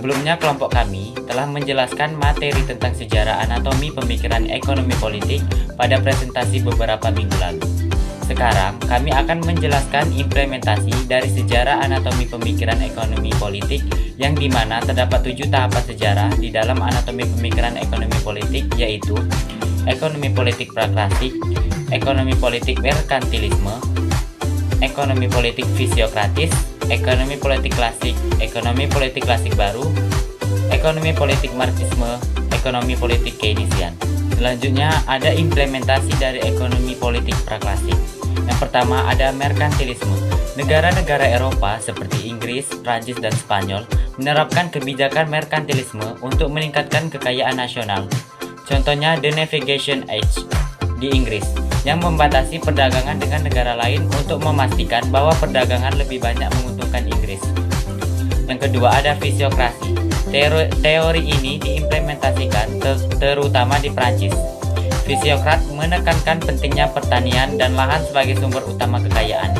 Sebelumnya kelompok kami telah menjelaskan materi tentang sejarah anatomi pemikiran ekonomi politik pada presentasi beberapa minggu lalu. Sekarang, kami akan menjelaskan implementasi dari sejarah anatomi pemikiran ekonomi politik yang dimana terdapat 7 tahapan sejarah di dalam anatomi pemikiran ekonomi politik, yaitu ekonomi politik praklasik, ekonomi politik merkantilisme, ekonomi politik fisiokratis, ekonomi politik klasik baru, ekonomi politik marxisme, ekonomi politik keynesian. Selanjutnya ada implementasi dari ekonomi politik praklasik. Yang pertama ada merkantilisme. Negara-negara Eropa seperti Inggris, Prancis, dan Spanyol menerapkan kebijakan merkantilisme untuk meningkatkan kekayaan nasional. Contohnya The Navigation Age di Inggris yang membatasi perdagangan dengan negara lain untuk memastikan bahwa perdagangan lebih banyak menguntungkan Inggris. Yang kedua ada fisiokrasi. Teori ini diimplementasikan terutama di Prancis. Fisiokrat menekankan pentingnya pertanian dan lahan sebagai sumber utama kekayaan.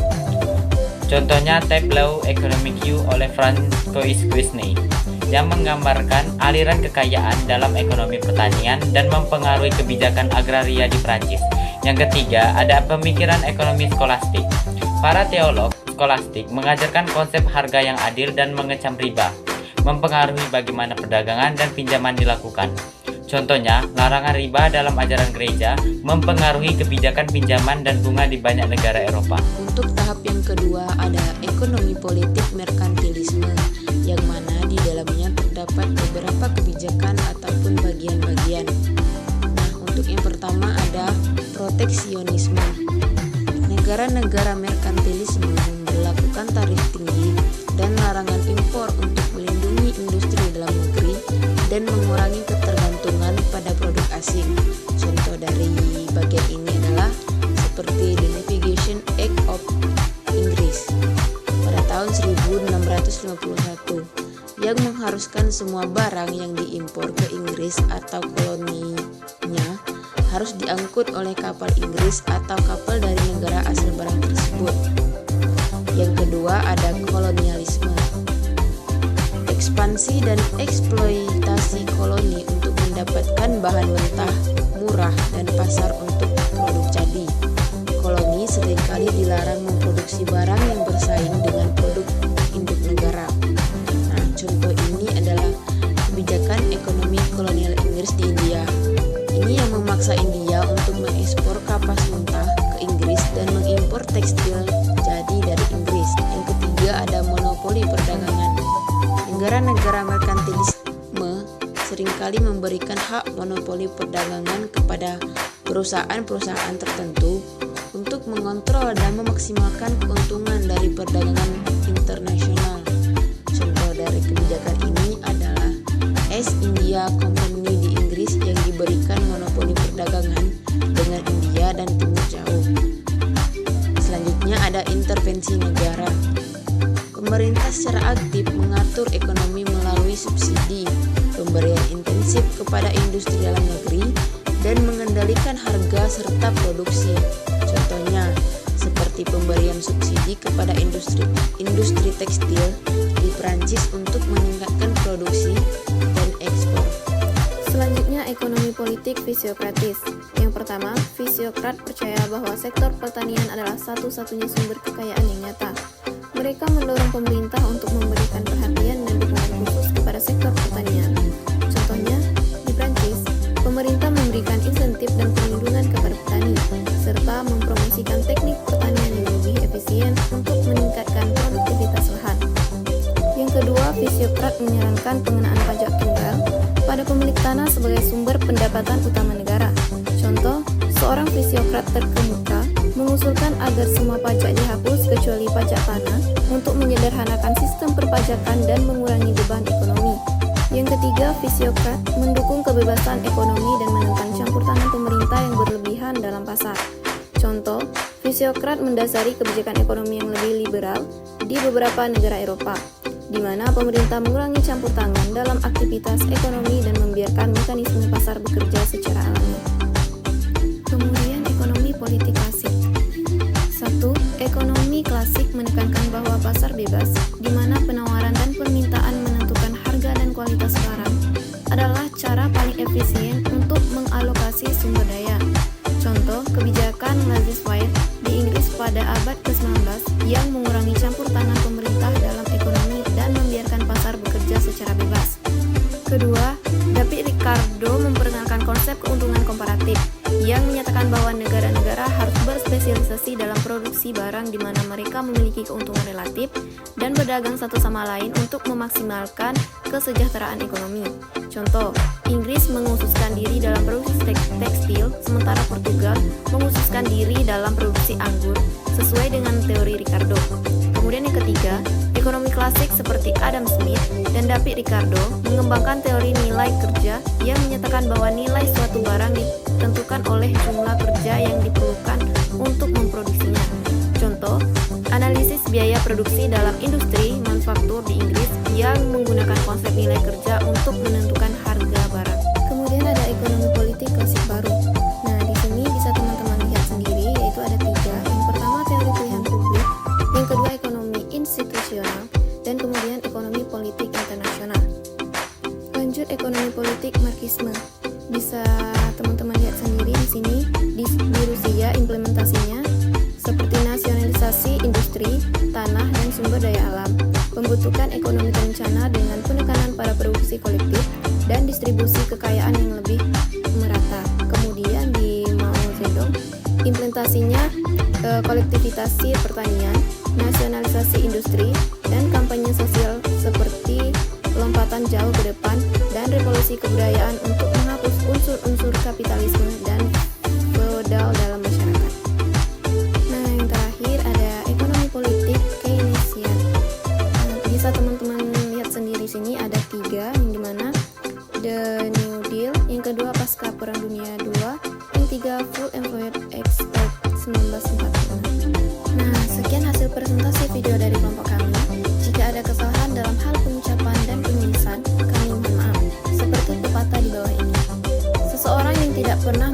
Contohnya Tableau Économique oleh Francois Quesnay yang menggambarkan aliran kekayaan dalam ekonomi pertanian dan mempengaruhi kebijakan agraria di Prancis. Yang ketiga ada pemikiran ekonomi skolastik. Para teolog skolastik mengajarkan konsep harga yang adil dan mengecam riba, mempengaruhi bagaimana perdagangan dan pinjaman dilakukan. Contohnya, larangan riba dalam ajaran gereja mempengaruhi kebijakan pinjaman dan bunga di banyak negara Eropa. Untuk tahap yang kedua ada ekonomi politik merkantilisme, yang mana di dalamnya terdapat beberapa kebijakan ataupun bagian-bagian. Nah, untuk yang pertama ada proteksionisme. Negara-negara merkantilisme memberlakukan tarif tinggi dan larangan impor untuk melindungi industri dalam negeri dan mengurangi ketergantungan pada produk asing. Contoh dari bagian ini adalah seperti The Navigation Act of Inggris pada tahun 1651 yang mengharuskan semua barang yang diimpor ke Inggris atau koloninya harus diangkut oleh kapal Inggris atau kapal dari negara asal barang tersebut. Yang kedua ada kolonialisme. Ekspansi dan eksploitasi koloni untuk mendapatkan bahan mentah, murah, dan pasar untuk produk jadi. Koloni seringkali dilarang memproduksi barang yang bersaing dengan produk induk negara. Nah, contoh ini adalah kebijakan ekonomi kolonial Inggris di India. Ini yang memaksa India untuk mengekspor kapas mentah ke Inggris dan mengimpor tekstil jadi dari Inggris. Yang ketiga ada monopoli perdagangan. Negara-negara merkantilisme seringkali memberikan hak monopoli perdagangan kepada perusahaan-perusahaan tertentu untuk mengontrol dan memaksimalkan keuntungan dari perdagangan internasional. Contoh dari kebijakan ini adalah East India Company di Inggris yang diberikan monopoli perdagangan dengan India dan Timur Jauh. Selanjutnya ada intervensi negara. Pemerintah secara aktif mengatur ekonomi melalui subsidi, pemberian intensif kepada industri dalam negeri, dan mengendalikan harga serta produksi. Contohnya, seperti pemberian subsidi kepada industri tekstil di Prancis untuk meningkatkan produksi dan ekspor. Selanjutnya, ekonomi politik fisiokratis. Yang pertama, fisiokrat percaya bahwa sektor pertanian adalah satu-satunya sumber kekayaan yang nyata. Mereka mendorong pemerintah untuk memberikan perhatian dan dukungan khusus kepada sektor pertanian. Contohnya, di Prancis, pemerintah memberikan insentif dan perlindungan kepada petani, serta mempromosikan teknik pertanian yang lebih efisien untuk meningkatkan produktivitas lahan. Yang kedua, fisiokrat menyarankan pengenaan pajak tunggal pada pemilik tanah sebagai sumber pendapatan utama negara. Contoh, seorang fisiokrat terkemuka mengusulkan agar semua pajak dihapus kecuali pajak tanah untuk menyederhanakan sistem perpajakan dan mengurangi beban ekonomi. Yang ketiga, fisiokrat mendukung kebebasan ekonomi dan menentang campur tangan pemerintah yang berlebihan dalam pasar. Contoh, fisiokrat mendasari kebijakan ekonomi yang lebih liberal di beberapa negara Eropa, di mana pemerintah mengurangi campur tangan dalam aktivitas ekonomi dan membiarkan mekanisme pasar bekerja secara alami. Kemudian ekonomi politik klasik. 1. Ekonomi klasik menekankan bahwa pasar bebas, di mana penawaran dan permintaan menentukan harga dan kualitas kualitas barang adalah cara paling efisien untuk mengalokasi sumber daya. Contoh, kebijakan laissez-faire di Inggris pada abad ke-19 yang mengurangi campur tangan pemerintah dalam ekonomi dan membiarkan pasar bekerja secara bebas. Kedua, David Ricardo memperkenalkan konsep keuntungan komparatif yang menyatakan bahwa negara-negara harus berspesialisasi dalam produksi barang di mana mereka memiliki keuntungan relatif dan berdagang satu sama lain untuk memaksimalkan kesejahteraan ekonomi. Contoh, Inggris mengkhususkan diri dalam produksi tekstil, sementara Portugal mengkhususkan diri dalam produksi anggur, sesuai dengan teori Ricardo. Kemudian yang ketiga, ekonomi klasik seperti Adam Smith dan David Ricardo mengembangkan teori nilai kerja yang menyatakan bahwa nilai suatu barang ditentukan oleh jumlah kerja yang diperlukan untuk memproduksinya. Contoh, analisis biaya produksi dalam industri manufaktur di Inggris yang menggunakan konsep nilai kerja untuk menentukan harga barang. Kemudian ada ekonomi politik klasik baru. Nah, di sini bisa teman-teman lihat sendiri, yaitu ada 3. Yang pertama, teori pilihan publik. Yang kedua, ekonomi institusional. Dan kemudian ekonomi politik internasional. Lanjut, ekonomi politik Marxisme. Bisa teman-teman lihat sendiri di sini, di Rusia implementasinya seperti nasionalisasi industri, tanah, dan sumber daya alam, pembentukan ekonomi terencana dengan penekanan pada produksi kolektif, dan distribusi kekayaan yang lebih merata. Kemudian di Mao Zedong, implementasinya kolektivisasi pertanian, nasionalisasi industri, dan kampanye sosial seperti lompatan jauh ke depan dan revolusi kebudayaan untuk menghapus unsur-unsur kapitalisme dan feodal dalam masyarakat. Nah, yang terakhir ada ekonomi politik Keynesian. Bisa teman-teman lihat sendiri sini ada 3, yang dimana The New Deal, yang kedua pasca Perang Dunia II, yang 3 Full Employment Act 1945. Nah, sekian hasil presentasi video dari kelompok kami. Jika ada kesalahan dalam hal pengucapan dan penulisan, kami mohon maaf. Seperti pepatah di bawah ini. Seseorang yang tidak pernah